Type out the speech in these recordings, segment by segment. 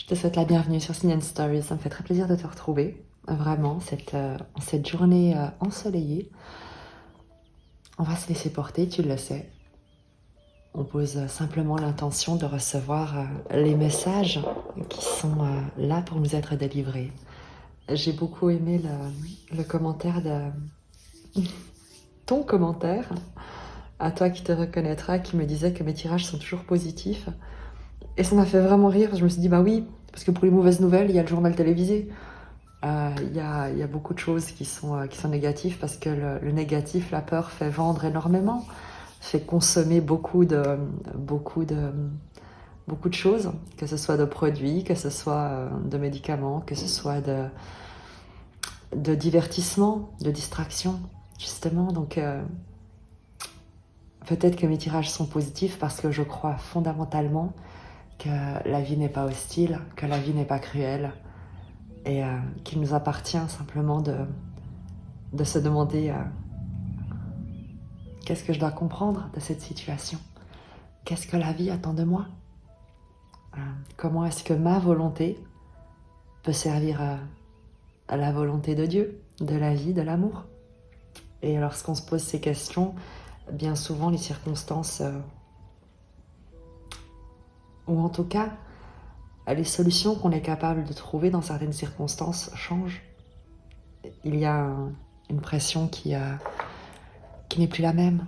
Je te souhaite la bienvenue sur Sign Stories. Ça me fait très plaisir de te retrouver. Vraiment, en cette journée ensoleillée. On va se laisser porter, tu le sais. On pose simplement l'intention de recevoir les messages qui sont là pour nous être délivrés. J'ai beaucoup aimé le commentaire ton commentaire, à toi qui te reconnaîtras, qui me disait que mes tirages sont toujours positifs. Et ça m'a fait vraiment rire. Je me suis dit, bah oui, parce que pour les mauvaises nouvelles, il y a le journal télévisé. Il y a beaucoup de choses qui sont négatives parce que le négatif, la peur, fait vendre énormément, fait consommer beaucoup de choses, que ce soit de produits, que ce soit de médicaments, que ce soit de divertissement, de distraction, justement. Donc peut-être que mes tirages sont positifs parce que je crois fondamentalement que la vie n'est pas hostile, que la vie n'est pas cruelle et qu'il nous appartient simplement de se demander qu'est-ce que je dois comprendre de cette situation, qu'est-ce que la vie attend de moi, comment est-ce que ma volonté peut servir à la volonté de Dieu, de la vie, de l'amour. Et lorsqu'on se pose ces questions, bien souvent les circonstances, ou en tout cas les solutions qu'on est capable de trouver dans certaines circonstances changent. Il y a une pression qui n'est plus la même.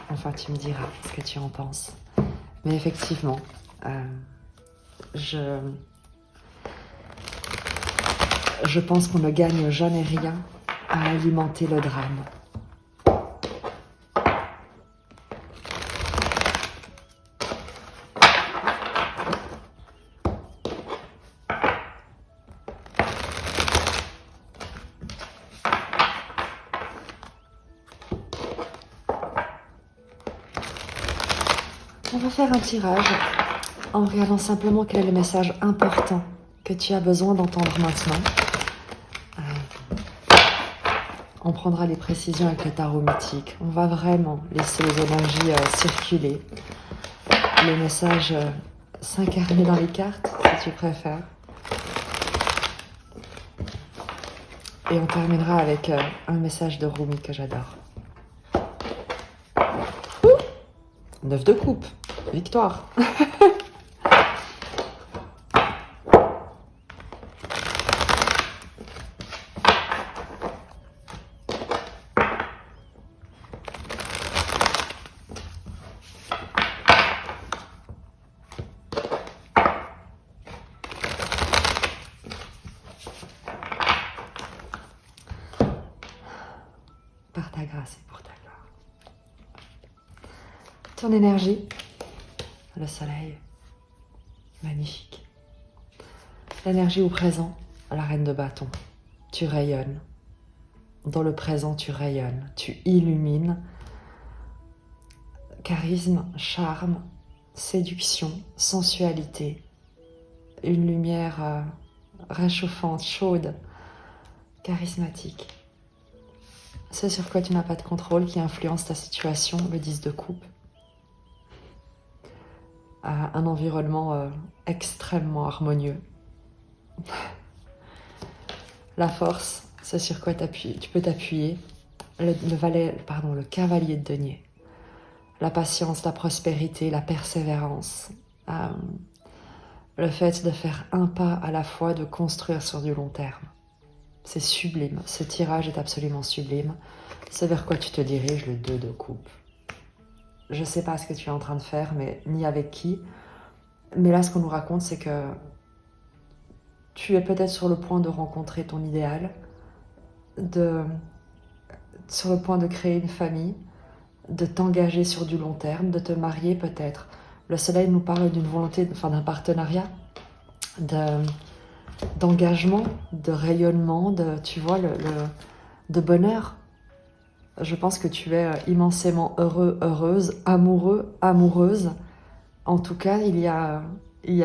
Enfin, tu me diras ce que tu en penses. Mais effectivement, je pense qu'on ne gagne jamais rien à alimenter le drame. On va faire un tirage en regardant simplement quel est le message important que tu as besoin d'entendre maintenant. On prendra les précisions avec le tarot mythique. On va vraiment laisser les énergies circuler. Les messages s'incarner dans les cartes, si tu préfères. Et on terminera avec un message de Rumi que j'adore. 9 de coupe. Victoire. Par ta grâce et pour ta gloire. Ton énergie, le soleil, magnifique. L'énergie au présent, la reine de bâton. Tu rayonnes. Dans le présent, tu rayonnes. Tu illumines. Charisme, charme, séduction, sensualité. Une lumière réchauffante, chaude, charismatique. Ce sur quoi tu n'as pas de contrôle qui influence ta situation, le 10 de coupe. Un environnement extrêmement harmonieux. La force, c'est sur quoi tu peux t'appuyer. Le cavalier de denier. La patience, la prospérité, la persévérance. Le fait de faire un pas à la fois, de construire sur du long terme. C'est sublime. Ce tirage est absolument sublime. C'est vers quoi tu te diriges, le 2 de coupe. Je ne sais pas ce que tu es en train de faire, ni avec qui. Mais là, ce qu'on nous raconte, c'est que tu es peut-être sur le point de rencontrer ton idéal, sur le point de créer une famille, de t'engager sur du long terme, de te marier peut-être. Le soleil nous parle d'une volonté, d'un partenariat, d'engagement, de rayonnement, de bonheur. Je pense que tu es immensément heureux, heureuse, amoureux, amoureuse. En tout cas, il y a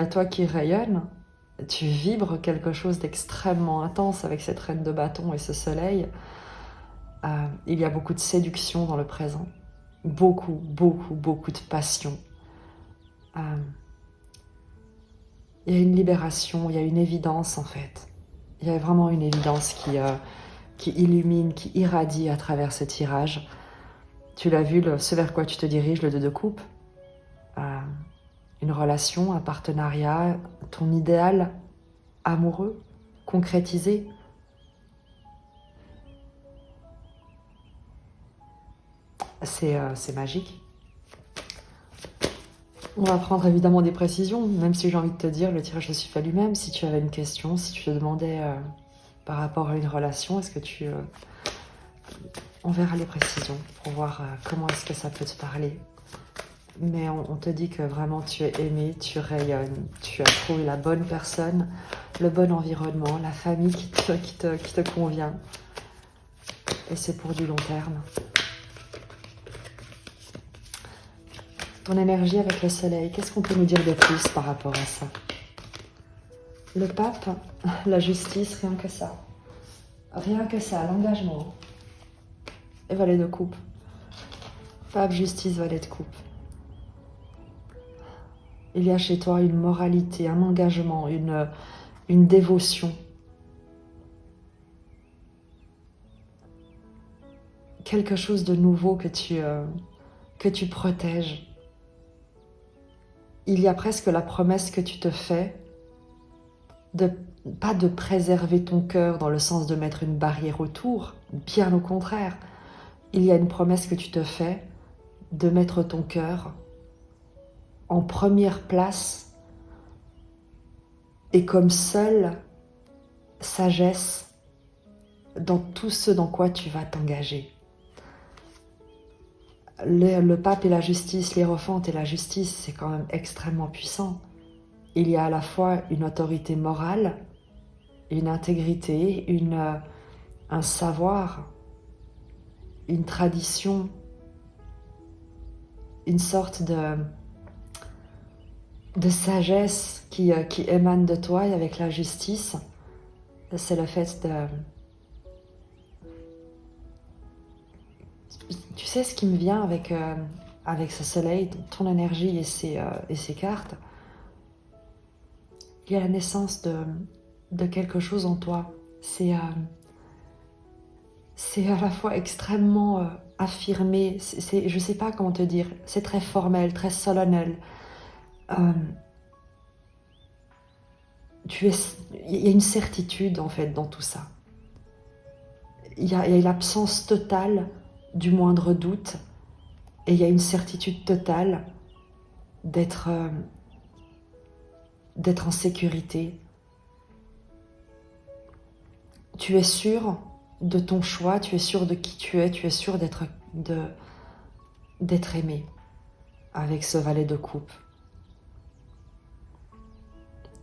toi qui rayonne. Tu vibres quelque chose d'extrêmement intense avec cette reine de bâton et ce soleil. Il y a beaucoup de séduction dans le présent. Beaucoup, beaucoup, beaucoup de passion. Il y a une libération, il y a une évidence en fait. Il y a vraiment une évidence qui illumine, qui irradie à travers ce tirage. Tu l'as vu, ce vers quoi tu te diriges, le 2 de coupe. Une relation, un partenariat, ton idéal amoureux, concrétisé. C'est magique. On va prendre évidemment des précisions, même si j'ai envie de te dire, le tirage se fait lui-même. Si tu avais une question, si tu te demandais par rapport à une relation, est-ce que on verra les précisions pour voir comment est-ce que ça peut te parler. Mais on te dit que vraiment tu es aimé, tu rayonnes, tu as trouvé la bonne personne, le bon environnement, la famille qui te convient. Et c'est pour du long terme. Ton énergie avec le soleil, qu'est-ce qu'on peut nous dire de plus par rapport à ça? Le pape, la justice, rien que ça. Rien que ça, l'engagement. Et valet de coupe. Pape, justice, valet de coupe. Il y a chez toi une moralité, un engagement, une dévotion. Quelque chose de nouveau que tu protèges. Il y a presque la promesse que tu te fais pas de préserver ton cœur dans le sens de mettre une barrière autour, bien au contraire. Il y a une promesse que tu te fais de mettre ton cœur en première place et comme seule sagesse dans tout ce dans quoi tu vas t'engager. Le pape et la justice, l'hiérophante et la justice, c'est quand même extrêmement puissant. Il y a à la fois une autorité morale, une intégrité, un savoir, une tradition, une sorte de sagesse qui émane de toi. Et avec la justice, c'est le fait de... Tu sais ce qui me vient avec ce soleil, ton énergie et ses cartes? Il y a la naissance de quelque chose en toi. C'est à la fois extrêmement affirmé, je ne sais pas comment te dire, c'est très formel, très solennel. Il y a une certitude en fait dans tout ça. Il y a l'absence totale du moindre doute et il y a une certitude totale d'être en sécurité. Tu es sûr de ton choix, tu es sûr de qui tu es sûr d'être aimé avec ce valet de coupe.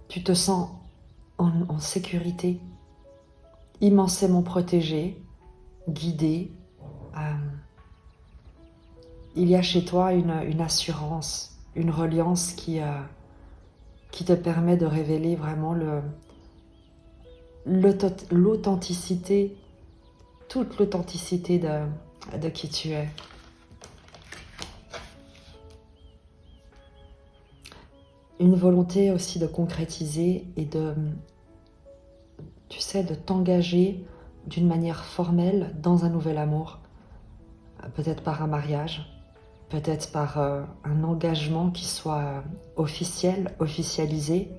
Tu te sens en sécurité, immensément protégé, guidé. Il y a chez toi une assurance, une reliance qui te permet de révéler vraiment l'authenticité, toute l'authenticité de qui tu es. Une volonté aussi de concrétiser et de t'engager d'une manière formelle dans un nouvel amour. Peut-être par un mariage, peut-être par un engagement qui soit officiel, officialisé.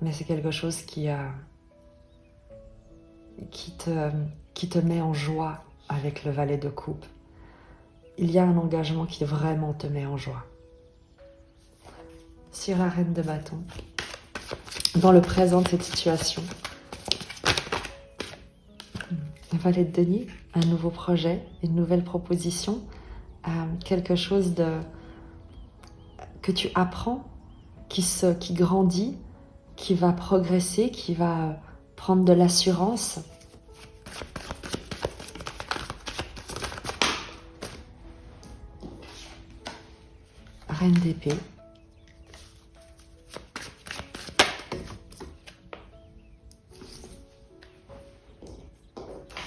Mais c'est quelque chose qui te met en joie avec le valet de coupe. Il y a un engagement qui vraiment te met en joie. Sur la reine de bâton, dans le présent de cette situation, un valet de denier, un nouveau projet, une nouvelle proposition, quelque chose que tu apprends, qui grandit, qui va progresser, qui va prendre de l'assurance. Reine d'épée.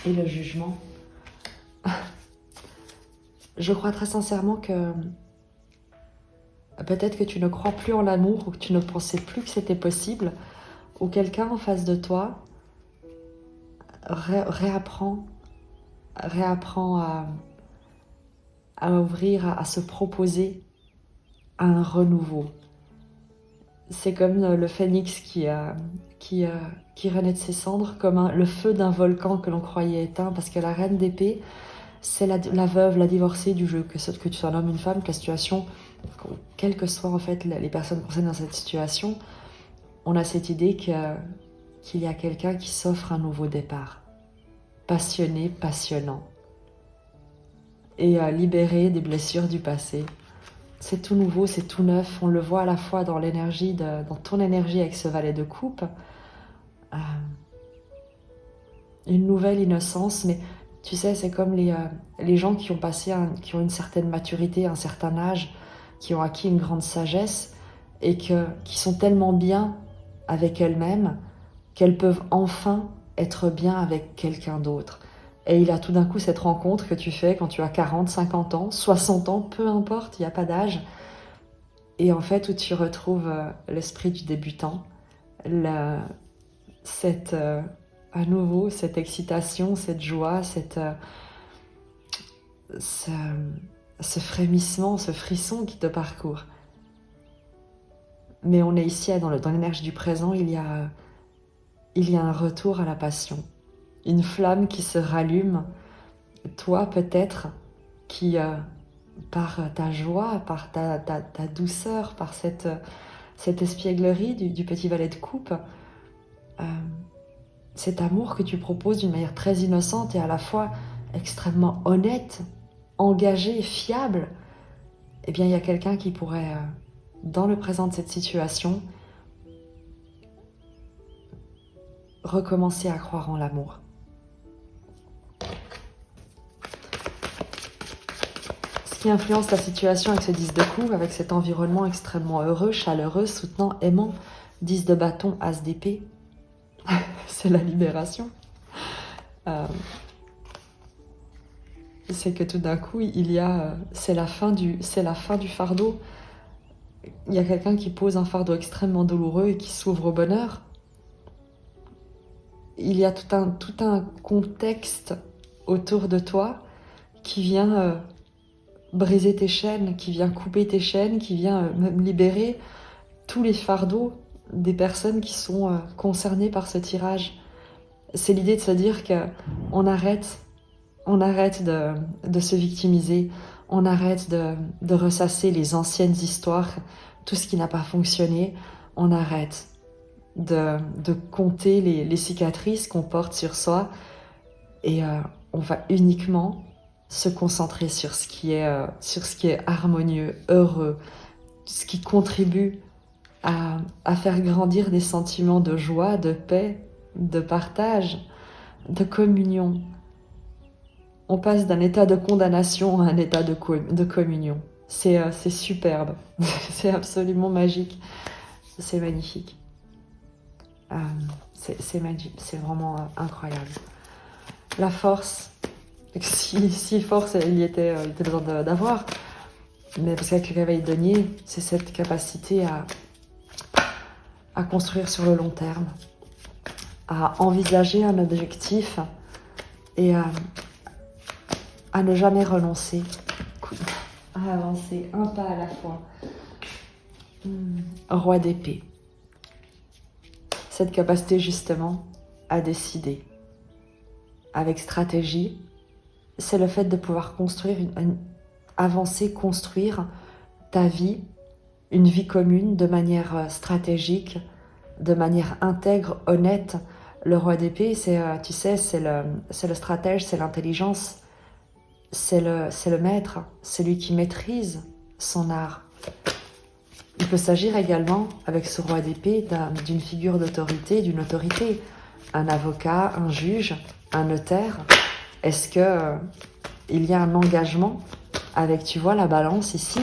Et le jugement. Je crois très sincèrement que Peut-être que tu ne crois plus en l'amour ou que tu ne pensais plus que c'était possible, ou quelqu'un en face de toi réapprend à ouvrir, à se proposer à un renouveau. C'est comme le phénix qui renaît de ses cendres, comme le feu d'un volcan que l'on croyait éteint, parce que la reine d'épée, c'est la veuve, la divorcée du jeu, que tu sois un homme, une femme, que la situation, quelles que soient en fait les personnes concernées dans cette situation, on a cette idée qu'il y a quelqu'un qui s'offre un nouveau départ, passionné, passionnant, et libéré des blessures du passé. C'est tout nouveau, c'est tout neuf. On le voit à la fois dans l'énergie, dans ton énergie avec ce valet de coupe, une nouvelle innocence. Mais tu sais, c'est comme les gens qui ont qui ont une certaine maturité, un certain âge, qui ont acquis une grande sagesse et qui sont tellement bien avec elles-mêmes qu'elles peuvent enfin être bien avec quelqu'un d'autre. Et il y a tout d'un coup cette rencontre que tu fais quand tu as 40, 50 ans, 60 ans, peu importe, il n'y a pas d'âge. Et en fait, où tu retrouves l'esprit du débutant, à nouveau, cette excitation, cette joie, ce frémissement, ce frisson qui te parcourt. Mais on est ici dans l'énergie du présent, il y a un retour à la passion. Une flamme qui se rallume, toi peut-être, qui, par ta joie, par ta douceur, par cette espièglerie du petit valet de coupe, cet amour que tu proposes d'une manière très innocente et à la fois extrêmement honnête, engagée, fiable, eh bien il y a quelqu'un qui pourrait, dans le présent de cette situation, recommencer à croire en l'amour. Ce qui influence la situation avec ce 10 de coupe, avec cet environnement extrêmement heureux, chaleureux, soutenant, aimant, 10 de bâton, as d'épée, c'est la libération. C'est que tout d'un coup, c'est la fin du fardeau. Il y a quelqu'un qui pose un fardeau extrêmement douloureux et qui s'ouvre au bonheur. Il y a tout un contexte autour de toi qui vient briser tes chaînes, qui vient couper tes chaînes, qui vient libérer tous les fardeaux des personnes qui sont concernées par ce tirage. C'est l'idée de se dire qu'on arrête de se victimiser, on arrête de ressasser les anciennes histoires, tout ce qui n'a pas fonctionné, on arrête de compter les cicatrices qu'on porte sur soi et on va uniquement se concentrer sur ce qui est harmonieux, heureux, ce qui contribue à faire grandir des sentiments de joie, de paix, de partage, de communion. On passe d'un état de condamnation à un état de communion. C'est superbe, c'est absolument magique, c'est magnifique. C'est magique, c'est vraiment incroyable. La force, si force il était besoin d'avoir, mais parce qu'avec le cavalier de denier, c'est cette capacité à construire sur le long terme, à envisager un objectif et à ne jamais renoncer, à avancer un pas à la fois. Roi d'épée. Cette capacité justement à décider avec stratégie, c'est le fait de pouvoir construire, avancer, construire ta vie, une vie commune de manière stratégique, de manière intègre, honnête. Le roi d'épée, tu sais, c'est le stratège, c'est l'intelligence, c'est le maître, c'est lui qui maîtrise son art. Il peut s'agir également, avec ce roi d'épée, d'une figure d'autorité, d'une autorité. Un avocat, un juge, un notaire. Est-ce qu'il y a un engagement avec, tu vois, la balance ici,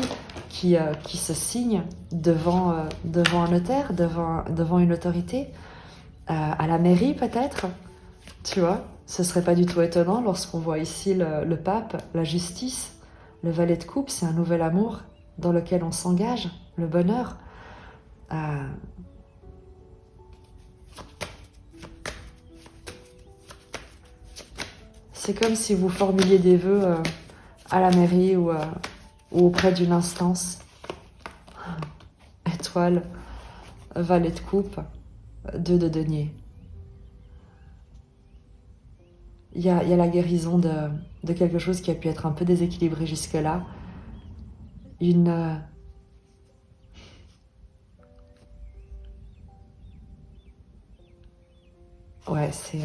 qui se signe devant un notaire, devant une autorité, à la mairie peut-être, tu vois. Ce serait pas du tout étonnant lorsqu'on voit ici le pape, la justice, le valet de coupe, c'est un nouvel amour dans lequel on s'engage, le bonheur. C'est comme si vous formuliez des vœux à la mairie ou auprès d'une instance. Étoile, valet de coupe, 2 de denier. Il y a la guérison de quelque chose qui a pu être un peu déséquilibré jusque-là. Ouais, c'est...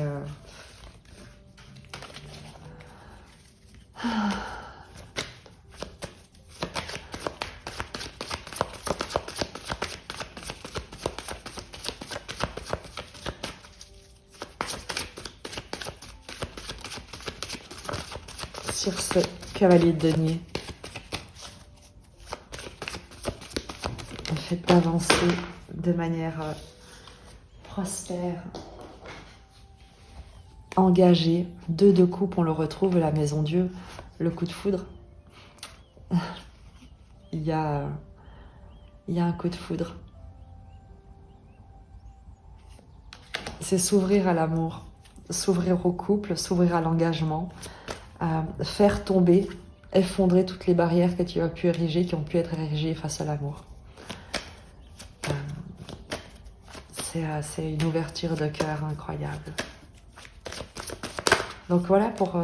Sur ce cavalier de denier, on fait avancer de manière prospère, engagée. 2 de coupe, on le retrouve, la maison Dieu, le coup de foudre. Il y a un coup de foudre. C'est s'ouvrir à l'amour, s'ouvrir au couple, s'ouvrir à l'engagement, faire tomber, effondrer toutes les barrières que tu as pu ériger, qui ont pu être érigées face à l'amour. C'est une ouverture de cœur incroyable. Donc voilà pour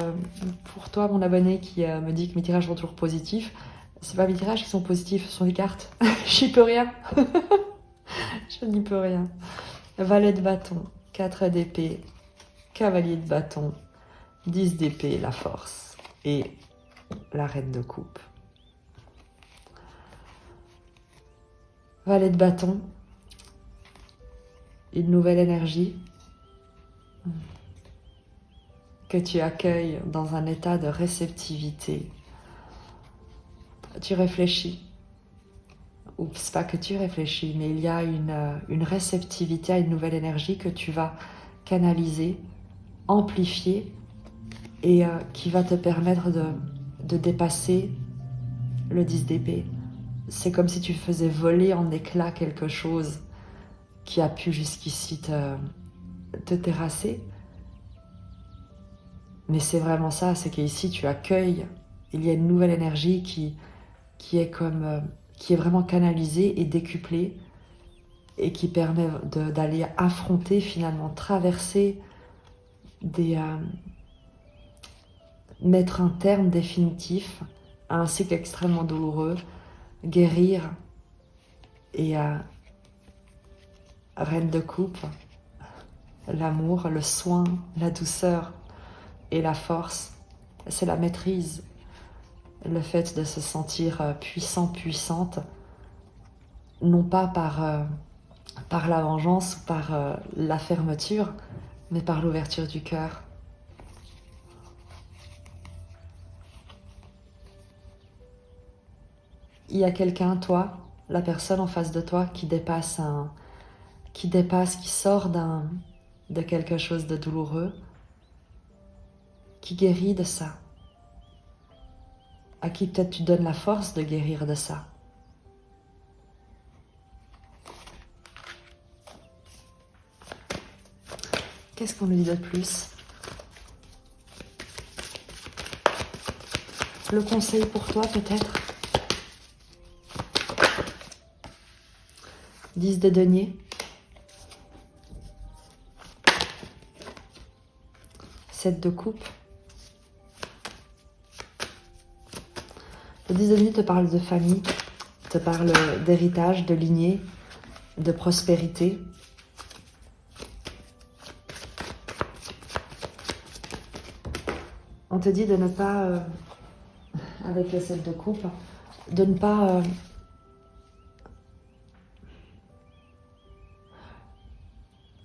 toi, mon abonné qui me dit que mes tirages sont toujours positifs. C'est pas mes tirages qui sont positifs, ce sont les cartes. J'y peux rien. Je n'y peux rien. Valet de bâton, 4 d'épée, cavalier de bâton, 10 d'épée, la force, et la reine de coupe. Valet de bâton, une nouvelle énergie que tu accueilles dans un état de réceptivité. Tu réfléchis, ou c'est pas que tu réfléchis, mais il y a une réceptivité à une nouvelle énergie que tu vas canaliser, amplifier, et qui va te permettre de dépasser le 10 d'épée. C'est comme si tu faisais voler en éclats quelque chose qui a pu jusqu'ici te terrasser. Mais c'est vraiment ça, c'est qu'ici tu accueilles, il y a une nouvelle énergie qui est vraiment canalisée et décuplée, et qui permet d'aller affronter, finalement, traverser mettre un terme définitif à un cycle extrêmement douloureux, guérir. Et reine de coupe, l'amour, le soin, la douceur et la force, c'est la maîtrise, le fait de se sentir puissant, puissante, non pas par la vengeance ou par la fermeture, mais par l'ouverture du cœur. Il y a quelqu'un, toi, la personne en face de toi, qui sort de quelque chose de douloureux, qui guérit de ça, à qui peut-être tu donnes la force de guérir de ça. Qu'est-ce qu'on nous dit de plus? Le conseil pour toi, peut-être? 10 de denier. 7 de coupe. Le 10 de denier te parle de famille, te parle d'héritage, de lignée, de prospérité. On te dit de ne pas, avec le 7 de coupe, de ne pas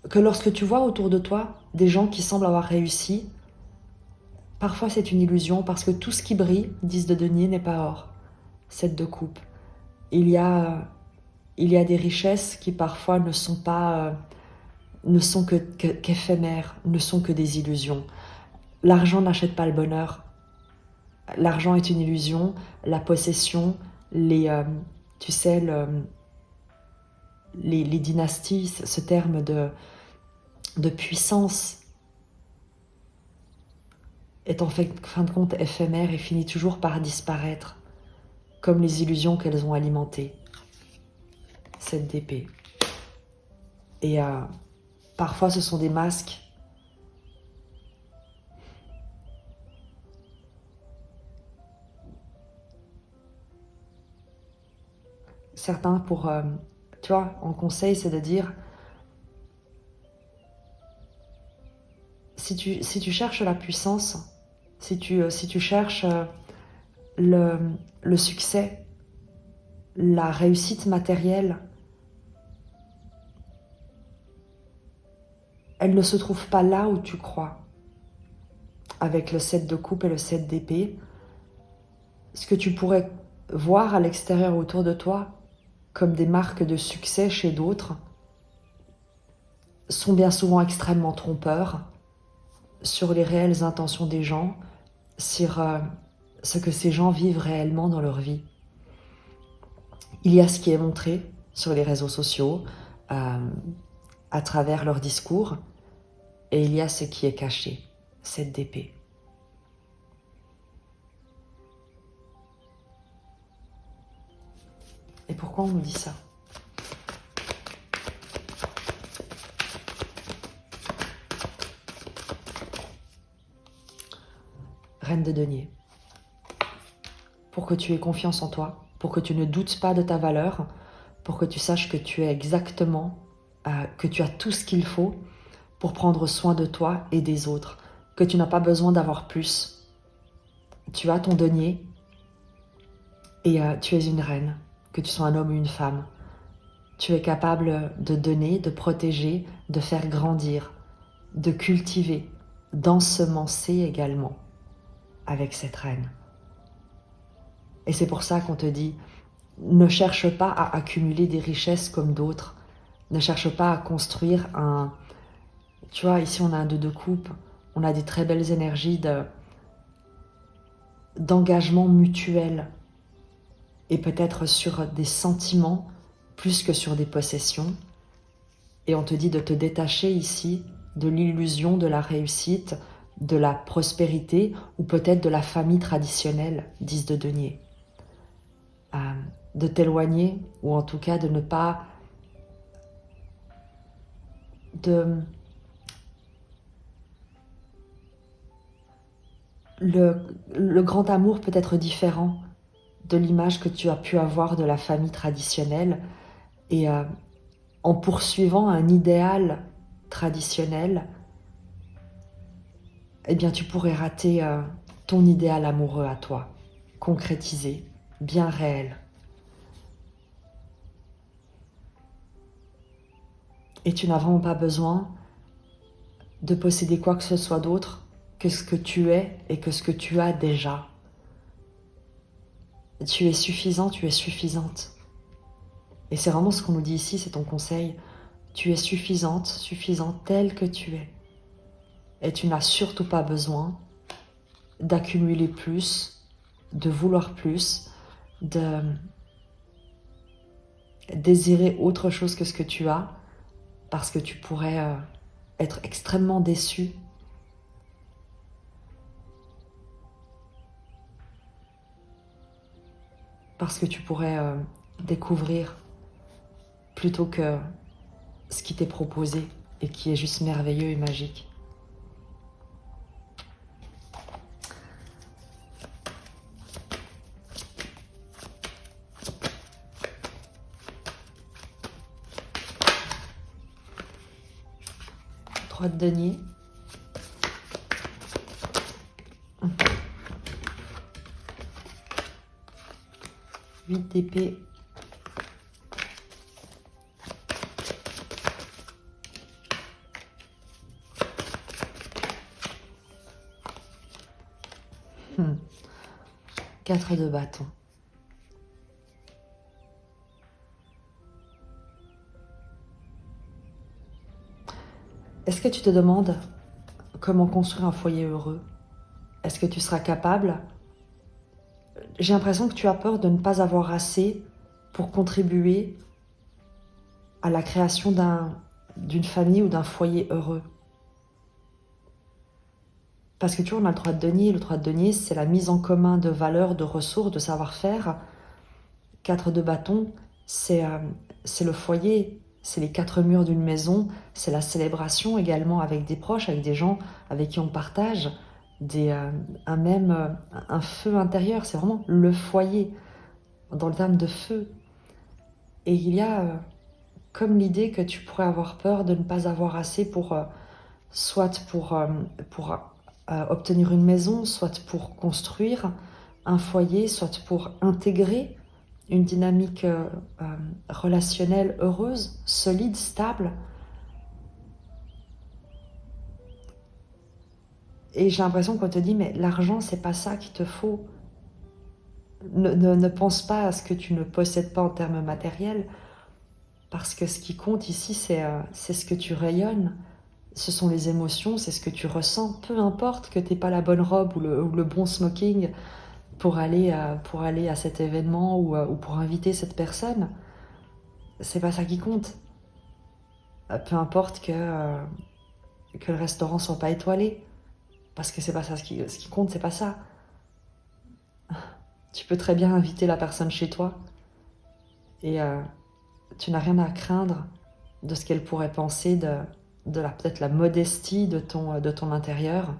que lorsque tu vois autour de toi des gens qui semblent avoir réussi, parfois c'est une illusion, parce que tout ce qui brille, 10 de denier, n'est pas or. 7 de coupe. Il y a des richesses qui parfois ne sont qu'éphémères, ne sont que des illusions. L'argent n'achète pas le bonheur. L'argent est une illusion, la possession, les, tu sais, les dynasties, ce terme de puissance est en fin de compte éphémère et finit toujours par disparaître, comme les illusions qu'elles ont alimentées, cette d'épée. Et parfois ce sont des masques. Certains pour, tu vois, en conseil, c'est de dire, si tu cherches la puissance, si tu cherches le succès, la réussite matérielle, elle ne se trouve pas là où tu crois. Avec le 7 de coupe et le 7 d'épée, ce que tu pourrais voir à l'extérieur autour de toi comme des marques de succès chez d'autres sont bien souvent extrêmement trompeurs sur les réelles intentions des gens, sur ce que ces gens vivent réellement dans leur vie. Il y a ce qui est montré sur les réseaux sociaux, à travers leurs discours, et il y a ce qui est caché, cette d'épée. Et pourquoi on nous dit ça? Reine de denier. Pour que tu aies confiance en toi, pour que tu ne doutes pas de ta valeur, pour que tu saches que tu es exactement, que tu as tout ce qu'il faut pour prendre soin de toi et des autres, que tu n'as pas besoin d'avoir plus. Tu as ton denier et tu es une reine, que tu sois un homme ou une femme. Tu es capable de donner, de protéger, de faire grandir, de cultiver, d'ensemencer également avec cette reine. Et c'est pour ça qu'on te dit, ne cherche pas à accumuler des richesses comme d'autres. Ne cherche pas à construire un... Tu vois, ici on a un 2 de coupe, on a des très belles énergies d'engagement mutuel et peut-être sur des sentiments plus que sur des possessions. Et on te dit de te détacher ici de l'illusion de la réussite, de la prospérité ou peut-être de la famille traditionnelle, 10 de denier. De t'éloigner ou en tout cas de ne pas... Le grand amour peut être différent de l'image que tu as pu avoir de la famille traditionnelle et en poursuivant un idéal traditionnel, eh bien tu pourrais rater ton idéal amoureux à toi, concrétisé, bien réel. Et tu n'as vraiment pas besoin de posséder quoi que ce soit d'autre que ce que tu es et que ce que tu as déjà. Tu es suffisant, tu es suffisante. Et c'est vraiment ce qu'on nous dit ici, c'est ton conseil. Tu es suffisante, suffisant telle que tu es. Et tu n'as surtout pas besoin d'accumuler plus, de vouloir plus, de désirer autre chose que ce que tu as, parce que tu pourrais être extrêmement déçu. Parce que tu pourrais découvrir plutôt que ce qui t'est proposé et qui est juste merveilleux et magique. Trois de denier. 8 d'épée. Hmm. 4 de bâton. Est-ce que tu te demandes comment construire un foyer heureux? Est-ce que tu seras capable j'ai l'impression que tu as peur de ne pas avoir assez pour contribuer à la création d'une famille ou d'un foyer heureux. Parce que tu vois, on a le 3 de denier. Le 3 de denier, c'est la mise en commun de valeurs, de ressources, de savoir-faire. 4 de bâton, c'est le foyer, c'est les 4 murs d'une maison, c'est la célébration également avec des proches, avec des gens avec qui on partage un feu intérieur. C'est vraiment le foyer, dans le terme de feu. Et il y a comme l'idée que tu pourrais avoir peur de ne pas avoir assez pour soit pour obtenir une maison, soit pour construire un foyer, soit pour intégrer une dynamique relationnelle heureuse, solide, stable. Et j'ai l'impression qu'on te dit, mais l'argent, c'est pas ça qu'il te faut. Ne pense pas à ce que tu ne possèdes pas en termes matériels, parce que ce qui compte ici, c'est ce que tu rayonnes. Ce sont les émotions, c'est ce que tu ressens. Peu importe que tu n'aies pas la bonne robe ou le bon smoking pour aller à cet événement ou pour inviter cette personne. C'est pas ça qui compte. Peu importe que le restaurant soit pas étoilé. Parce que c'est pas ça ce qui compte, c'est pas ça. Tu peux très bien inviter la personne chez toi et tu n'as rien à craindre de ce qu'elle pourrait penser peut-être la modestie de ton intérieur,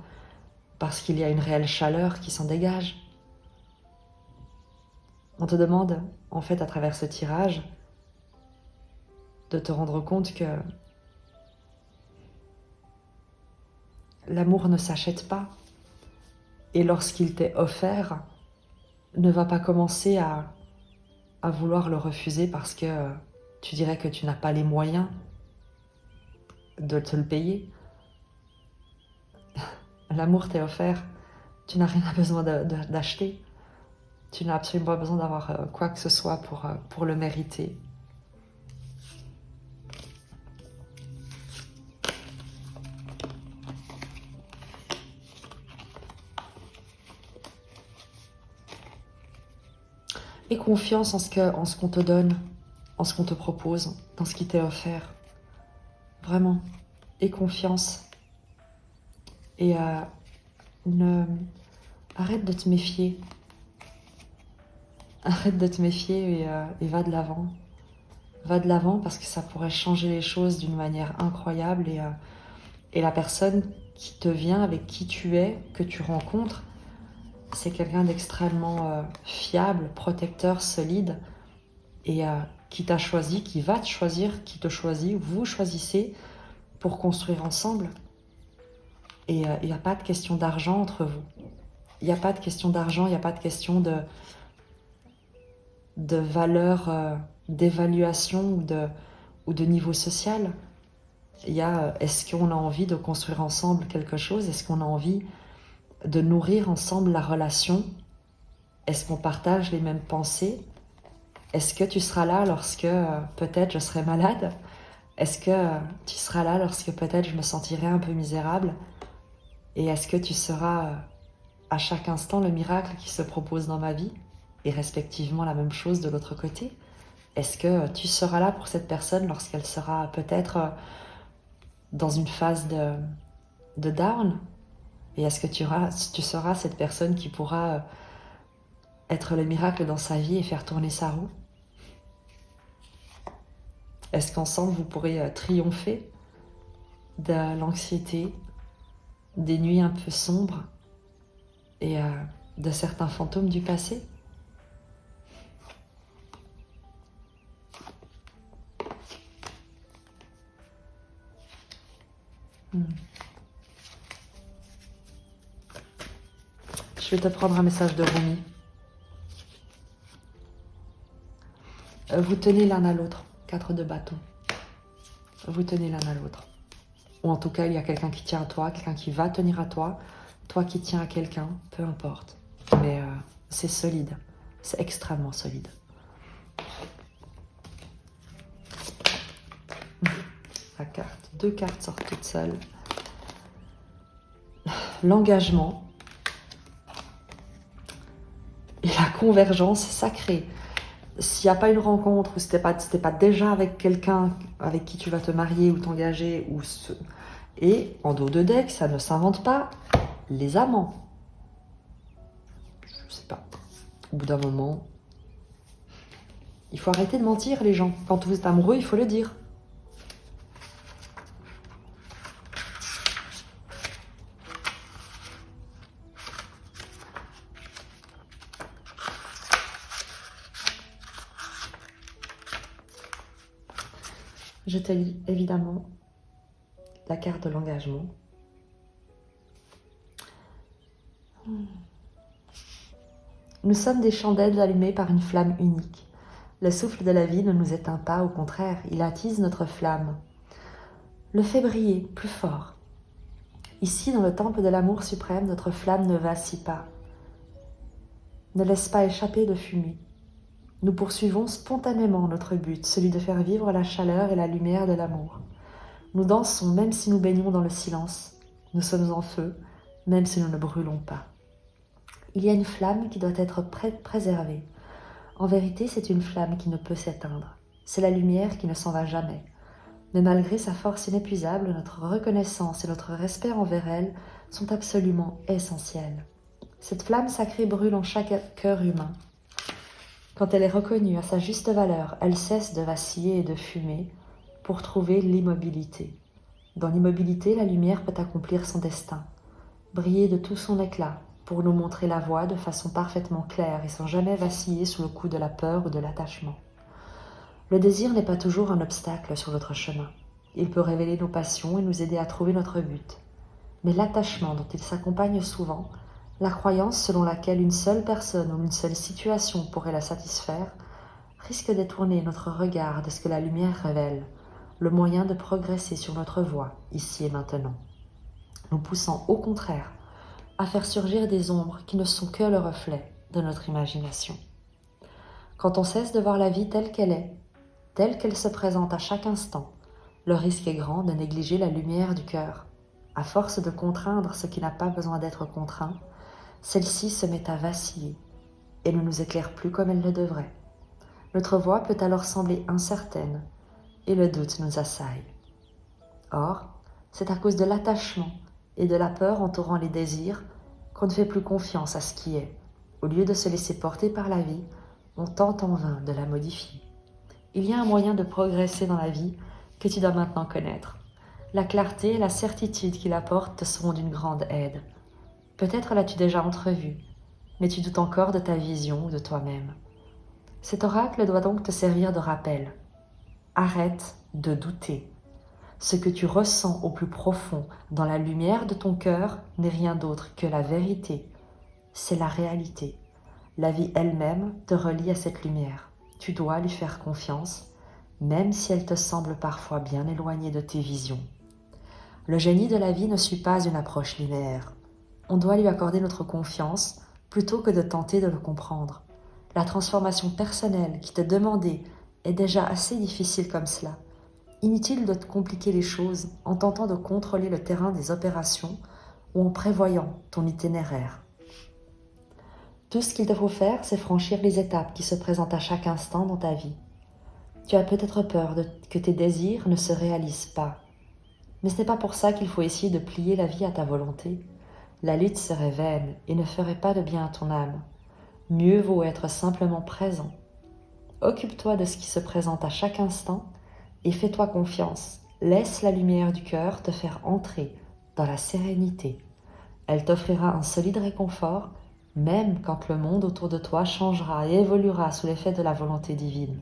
parce qu'il y a une réelle chaleur qui s'en dégage. On te demande, en fait, à travers ce tirage, de te rendre compte que l'amour ne s'achète pas. Et lorsqu'il t'est offert, ne va pas commencer à vouloir le refuser parce que tu dirais que tu n'as pas les moyens de te le payer. L'amour t'est offert, tu n'as rien besoin d'acheter. Tu n'as absolument pas besoin d'avoir quoi que ce soit pour le mériter. Et confiance en ce qu'on te donne, en ce qu'on te propose, dans ce qui t'est offert. Vraiment. Et confiance. Et arrête de te méfier. Arrête de te méfier et va de l'avant. Va de l'avant parce que ça pourrait changer les choses d'une manière incroyable. Et la personne qui te vient, avec qui tu es, que tu rencontres, c'est quelqu'un d'extrêmement fiable, protecteur, solide, et qui t'a choisi, qui va te choisir, qui te choisit, vous choisissez pour construire ensemble. Et il n'y a pas de question d'argent entre vous. Il n'y a pas de question d'argent, il n'y a pas de question de valeur, d'évaluation ou de niveau social. Il y a, est-ce qu'on a envie de construire ensemble quelque chose? Est-ce qu'on a envie de nourrir ensemble la relation? Est-ce qu'on partage les mêmes pensées? Est-ce que tu seras là lorsque peut-être je serai malade? Est-ce que tu seras là lorsque peut-être je me sentirai un peu misérable? Et est-ce que tu seras à chaque instant le miracle qui se propose dans ma vie? Et respectivement la même chose de l'autre côté? Est-ce que tu seras là pour cette personne lorsqu'elle sera peut-être dans une phase de down? Et est-ce que tu seras cette personne qui pourra être le miracle dans sa vie et faire tourner sa roue? Est-ce qu'ensemble vous pourrez triompher de l'anxiété, des nuits un peu sombres et de certains fantômes du passé? Je vais te prendre un message de Rumi. Vous tenez l'un à l'autre, 4 de bâton. Vous tenez l'un à l'autre. Ou en tout cas, il y a quelqu'un qui tient à toi, quelqu'un qui va tenir à toi, toi qui tiens à quelqu'un, peu importe. Mais c'est solide, c'est extrêmement solide. La carte, 2 cartes sortent toutes seules. L'engagement et la convergence sacrée. S'il n'y a pas une rencontre ou si tu n'es pas déjà avec quelqu'un avec qui tu vas te marier ou t'engager, et en dos de deck, ça ne s'invente pas, les amants. Je sais pas. Au bout d'un moment, il faut arrêter de mentir, les gens. Quand vous êtes amoureux, il faut le dire. Je te lis évidemment la carte de l'engagement. Nous sommes des chandelles allumées par une flamme unique. Le souffle de la vie ne nous éteint pas, au contraire, il attise notre flamme. Le fait briller plus fort. Ici, dans le temple de l'amour suprême, notre flamme ne vacille pas. Ne laisse pas échapper de fumée. Nous poursuivons spontanément notre but, celui de faire vivre la chaleur et la lumière de l'amour. Nous dansons même si nous baignons dans le silence. Nous sommes en feu, même si nous ne brûlons pas. Il y a une flamme qui doit être préservée. En vérité, c'est une flamme qui ne peut s'éteindre. C'est la lumière qui ne s'en va jamais. Mais malgré sa force inépuisable, notre reconnaissance et notre respect envers elle sont absolument essentiels. Cette flamme sacrée brûle en chaque cœur humain. Quand elle est reconnue à sa juste valeur, elle cesse de vaciller et de fumer pour trouver l'immobilité. Dans l'immobilité, la lumière peut accomplir son destin, briller de tout son éclat pour nous montrer la voie de façon parfaitement claire et sans jamais vaciller sous le coup de la peur ou de l'attachement. Le désir n'est pas toujours un obstacle sur notre chemin. Il peut révéler nos passions et nous aider à trouver notre but. Mais l'attachement dont il s'accompagne souvent, la croyance selon laquelle une seule personne ou une seule situation pourrait la satisfaire, risque de détourner notre regard de ce que la lumière révèle, le moyen de progresser sur notre voie, ici et maintenant. Nous poussant au contraire à faire surgir des ombres qui ne sont que le reflet de notre imagination. Quand on cesse de voir la vie telle qu'elle se présente à chaque instant, le risque est grand de négliger la lumière du cœur. À force de contraindre ce qui n'a pas besoin d'être contraint, celle-ci se met à vaciller et ne nous éclaire plus comme elle le devrait. Notre voie peut alors sembler incertaine et le doute nous assaille. Or, c'est à cause de l'attachement et de la peur entourant les désirs qu'on ne fait plus confiance à ce qui est. Au lieu de se laisser porter par la vie, on tente en vain de la modifier. Il y a un moyen de progresser dans la vie que tu dois maintenant connaître. La clarté et la certitude qu'il apporte te seront d'une grande aide. Peut-être l'as-tu déjà entrevu, mais tu doutes encore de ta vision ou de toi-même. Cet oracle doit donc te servir de rappel. Arrête de douter. Ce que tu ressens au plus profond, dans la lumière de ton cœur, n'est rien d'autre que la vérité. C'est la réalité. La vie elle-même te relie à cette lumière. Tu dois lui faire confiance, même si elle te semble parfois bien éloignée de tes visions. Le génie de la vie ne suit pas une approche linéaire. On doit lui accorder notre confiance plutôt que de tenter de le comprendre. La transformation personnelle qui t'est demandée est déjà assez difficile comme cela. Inutile de te compliquer les choses en tentant de contrôler le terrain des opérations ou en prévoyant ton itinéraire. Tout ce qu'il te faut faire, c'est franchir les étapes qui se présentent à chaque instant dans ta vie. Tu as peut-être peur que tes désirs ne se réalisent pas. Mais ce n'est pas pour ça qu'il faut essayer de plier la vie à ta volonté. La lutte serait vaine et ne ferait pas de bien à ton âme. Mieux vaut être simplement présent. Occupe-toi de ce qui se présente à chaque instant et fais-toi confiance. Laisse la lumière du cœur te faire entrer dans la sérénité. Elle t'offrira un solide réconfort, même quand le monde autour de toi changera et évoluera sous l'effet de la volonté divine.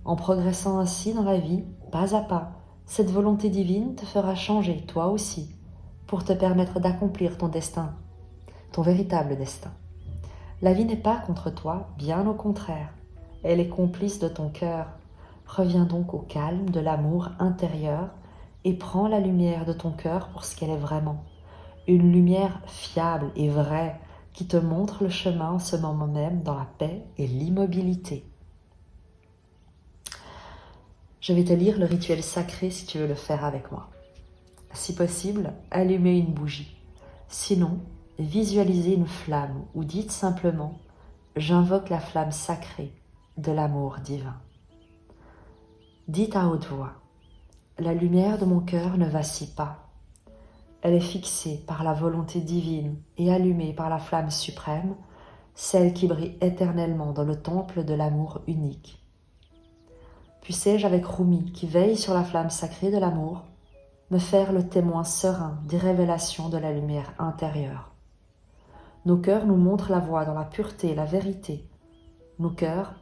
En progressant ainsi dans la vie, pas à pas, cette volonté divine te fera changer, toi aussi, pour te permettre d'accomplir ton destin, ton véritable destin. La vie n'est pas contre toi, bien au contraire. Elle est complice de ton cœur. Reviens donc au calme de l'amour intérieur et prends la lumière de ton cœur pour ce qu'elle est vraiment. Une lumière fiable et vraie qui te montre le chemin en ce moment même dans la paix et l'immobilité. Je vais te lire le rituel sacré si tu veux le faire avec moi. Si possible, allumez une bougie. Sinon, visualisez une flamme ou dites simplement j'invoque la flamme sacrée de l'amour divin. Dites à haute voix, la lumière de mon cœur ne vacille pas. Elle est fixée par la volonté divine et allumée par la flamme suprême, celle qui brille éternellement dans le temple de l'amour unique. Puissé-je avec Rumi, qui veille sur la flamme sacrée de l'amour, me faire le témoin serein des révélations de la lumière intérieure. Nos cœurs nous montrent la voie dans la pureté et la vérité. Nos cœurs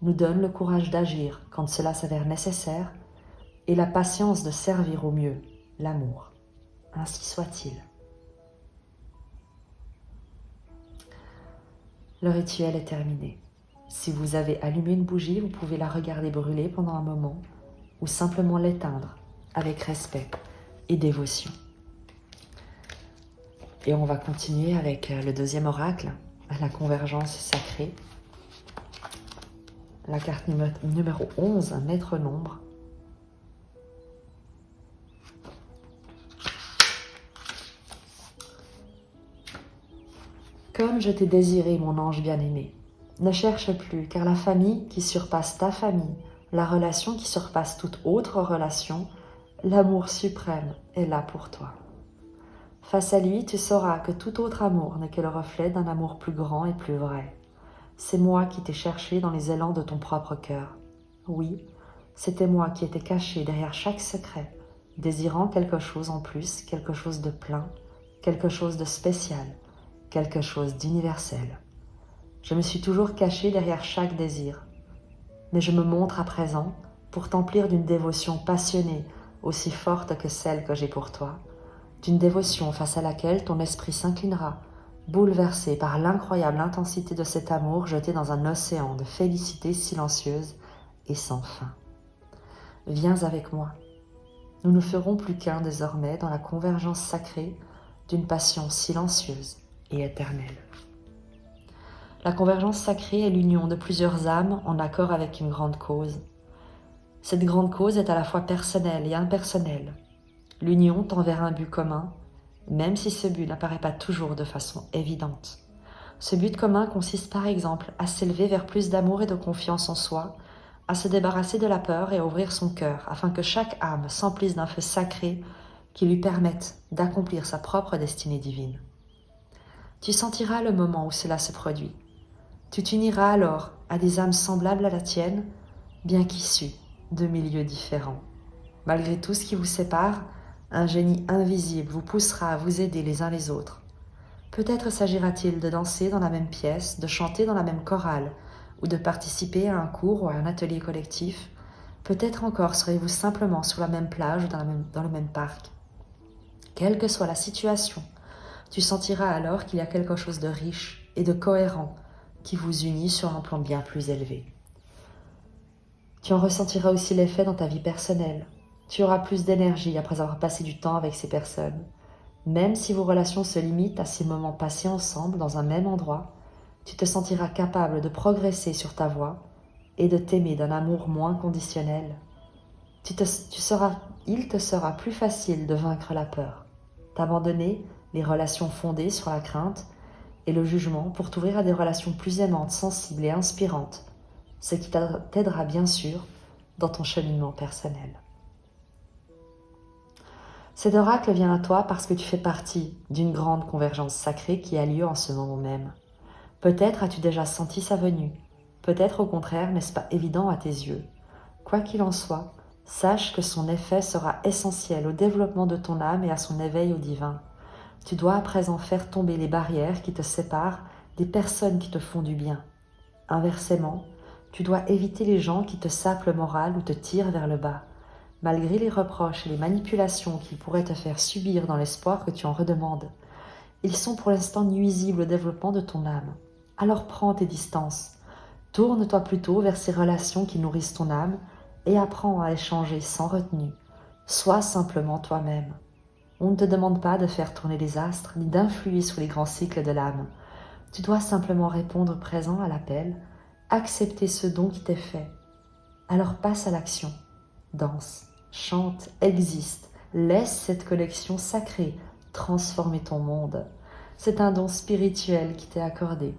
nous donnent le courage d'agir quand cela s'avère nécessaire et la patience de servir au mieux l'amour. Ainsi soit-il. Le rituel est terminé. Si vous avez allumé une bougie, vous pouvez la regarder brûler pendant un moment ou simplement l'éteindre avec respect et dévotion. Et on va continuer avec le deuxième oracle, la convergence sacrée. La carte numéro 11, un maître nombre. Comme je t'ai désiré, mon ange bien-aimé, ne cherche plus, car la famille qui surpasse ta famille, la relation qui surpasse toute autre relation, l'amour suprême est là pour toi. Face à lui, tu sauras que tout autre amour n'est que le reflet d'un amour plus grand et plus vrai. C'est moi qui t'ai cherché dans les élans de ton propre cœur. Oui, c'était moi qui étais caché derrière chaque secret, désirant quelque chose en plus, quelque chose de plein, quelque chose de spécial, quelque chose d'universel. Je me suis toujours caché derrière chaque désir, mais je me montre à présent pour t'emplir d'une dévotion passionnée aussi forte que celle que j'ai pour toi, d'une dévotion face à laquelle ton esprit s'inclinera, bouleversé par l'incroyable intensité de cet amour jeté dans un océan de félicité silencieuse et sans fin. Viens avec moi. Nous ne ferons plus qu'un désormais dans la convergence sacrée d'une passion silencieuse et éternelle. La convergence sacrée est l'union de plusieurs âmes en accord avec une grande cause. Cette grande cause est à la fois personnelle et impersonnelle. L'union tend vers un but commun, même si ce but n'apparaît pas toujours de façon évidente. Ce but commun consiste par exemple à s'élever vers plus d'amour et de confiance en soi, à se débarrasser de la peur et à ouvrir son cœur, afin que chaque âme s'emplisse d'un feu sacré qui lui permette d'accomplir sa propre destinée divine. Tu sentiras le moment où cela se produit. Tu t'uniras alors à des âmes semblables à la tienne, bien qu'issues de milieux différents. Malgré tout ce qui vous sépare, un génie invisible vous poussera à vous aider les uns les autres. Peut-être s'agira-t-il de danser dans la même pièce, de chanter dans la même chorale, ou de participer à un cours ou à un atelier collectif. Peut-être encore serez-vous simplement sur la même plage ou dans le même parc. Quelle que soit la situation, tu sentiras alors qu'il y a quelque chose de riche et de cohérent qui vous unit sur un plan bien plus élevé. Tu en ressentiras aussi l'effet dans ta vie personnelle. Tu auras plus d'énergie après avoir passé du temps avec ces personnes. Même si vos relations se limitent à ces moments passés ensemble dans un même endroit, tu te sentiras capable de progresser sur ta voie et de t'aimer d'un amour moins conditionnel. Il te sera plus facile de vaincre la peur, d'abandonner les relations fondées sur la crainte et le jugement pour t'ouvrir à des relations plus aimantes, sensibles et inspirantes, ce qui t'aidera bien sûr dans ton cheminement personnel. Cet oracle vient à toi parce que tu fais partie d'une grande convergence sacrée qui a lieu en ce moment même. Peut-être as-tu déjà senti sa venue, peut-être au contraire n'est-ce pas évident à tes yeux. Quoi qu'il en soit, sache que son effet sera essentiel au développement de ton âme et à son éveil au divin. Tu dois à présent faire tomber les barrières qui te séparent des personnes qui te font du bien. Inversement, tu dois éviter les gens qui te sapent le moral ou te tirent vers le bas. Malgré les reproches et les manipulations qu'ils pourraient te faire subir dans l'espoir que tu en redemandes, ils sont pour l'instant nuisibles au développement de ton âme. Alors prends tes distances. Tourne-toi plutôt vers ces relations qui nourrissent ton âme et apprends à échanger sans retenue. Sois simplement toi-même. On ne te demande pas de faire tourner les astres ni d'influer sur les grands cycles de l'âme. Tu dois simplement répondre présent à l'appel, accepter ce don qui t'est fait. Alors passe à l'action. Danse, chante, existe. Laisse cette connexion sacrée transformer ton monde. C'est un don spirituel qui t'est accordé.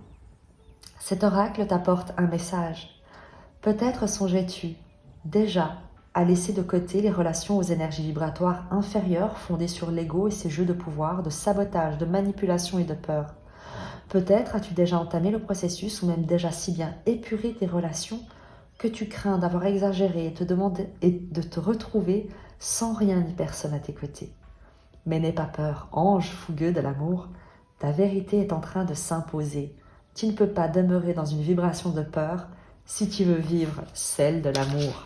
Cet oracle t'apporte un message. Peut-être songeais-tu déjà à laisser de côté les relations aux énergies vibratoires inférieures fondées sur l'ego et ses jeux de pouvoir, de sabotage, de manipulation et de peur. Peut-être as-tu déjà entamé le processus ou même déjà si bien épuré tes relations que tu crains d'avoir exagéré et de te retrouver sans rien ni personne à tes côtés. Mais n'aie pas peur, ange fougueux de l'amour, ta vérité est en train de s'imposer. Tu ne peux pas demeurer dans une vibration de peur si tu veux vivre celle de l'amour.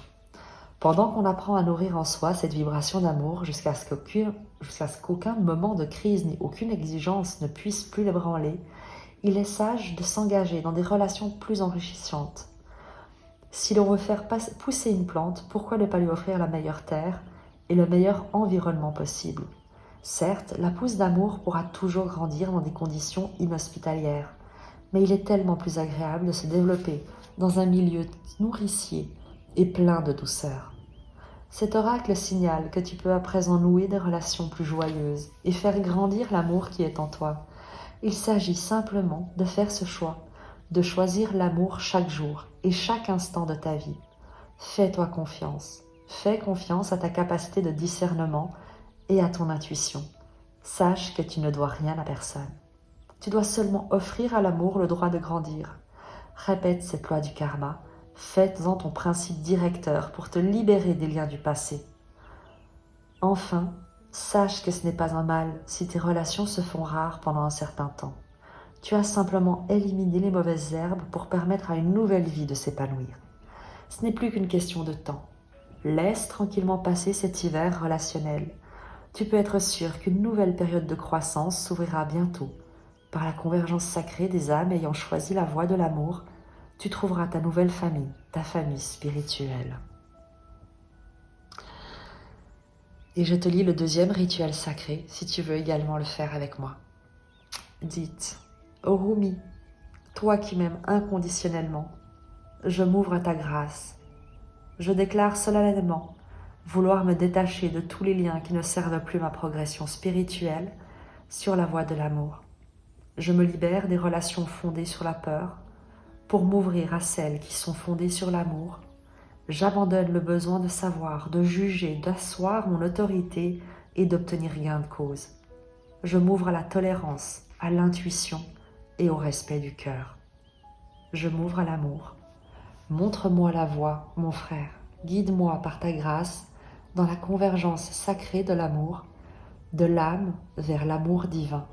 Pendant qu'on apprend à nourrir en soi cette vibration d'amour jusqu'à ce qu'aucun moment de crise ni aucune exigence ne puisse plus l'ébranler, il est sage de s'engager dans des relations plus enrichissantes. Si l'on veut faire pousser une plante, pourquoi ne pas lui offrir la meilleure terre et le meilleur environnement possible? Certes, la pousse d'amour pourra toujours grandir dans des conditions inhospitalières, mais il est tellement plus agréable de se développer dans un milieu nourricier et plein de douceur. Cet oracle signale que tu peux à présent nouer des relations plus joyeuses et faire grandir l'amour qui est en toi. Il s'agit simplement de faire ce choix, de choisir l'amour chaque jour et chaque instant de ta vie. Fais-toi confiance. Fais confiance à ta capacité de discernement et à ton intuition. Sache que tu ne dois rien à personne. Tu dois seulement offrir à l'amour le droit de grandir. Répète cette loi du karma. Fais-en ton principe directeur pour te libérer des liens du passé. Enfin, sache que ce n'est pas un mal si tes relations se font rares pendant un certain temps. Tu as simplement éliminé les mauvaises herbes pour permettre à une nouvelle vie de s'épanouir. Ce n'est plus qu'une question de temps. Laisse tranquillement passer cet hiver relationnel. Tu peux être sûr qu'une nouvelle période de croissance s'ouvrira bientôt. Par la convergence sacrée des âmes ayant choisi la voie de l'amour, tu trouveras ta nouvelle famille, ta famille spirituelle. Et je te lis le deuxième rituel sacré, si tu veux également le faire avec moi. Dites, ô Rumi, toi qui m'aimes inconditionnellement, je m'ouvre à ta grâce. Je déclare solennellement vouloir me détacher de tous les liens qui ne servent plus ma progression spirituelle sur la voie de l'amour. Je me libère des relations fondées sur la peur pour m'ouvrir à celles qui sont fondées sur l'amour. J'abandonne le besoin de savoir, de juger, d'asseoir mon autorité et d'obtenir gain de cause. Je m'ouvre à la tolérance, à l'intuition et au respect du cœur. Je m'ouvre à l'amour. Montre-moi la voie, mon frère. Guide-moi par ta grâce dans la convergence sacrée de l'amour, de l'âme vers l'amour divin,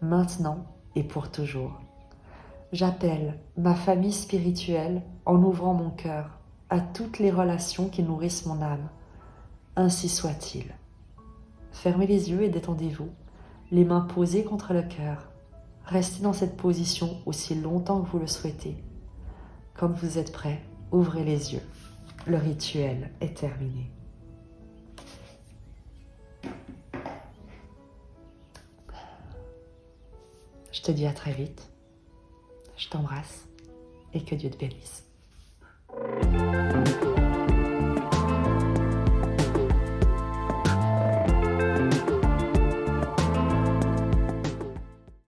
maintenant et pour toujours. J'appelle ma famille spirituelle en ouvrant mon cœur à toutes les relations qui nourrissent mon âme. Ainsi soit-il. Fermez les yeux et détendez-vous, les mains posées contre le cœur. Restez dans cette position aussi longtemps que vous le souhaitez. Quand vous êtes prêt, ouvrez les yeux. Le rituel est terminé. Je te dis à très vite. Je t'embrasse et que Dieu te bénisse.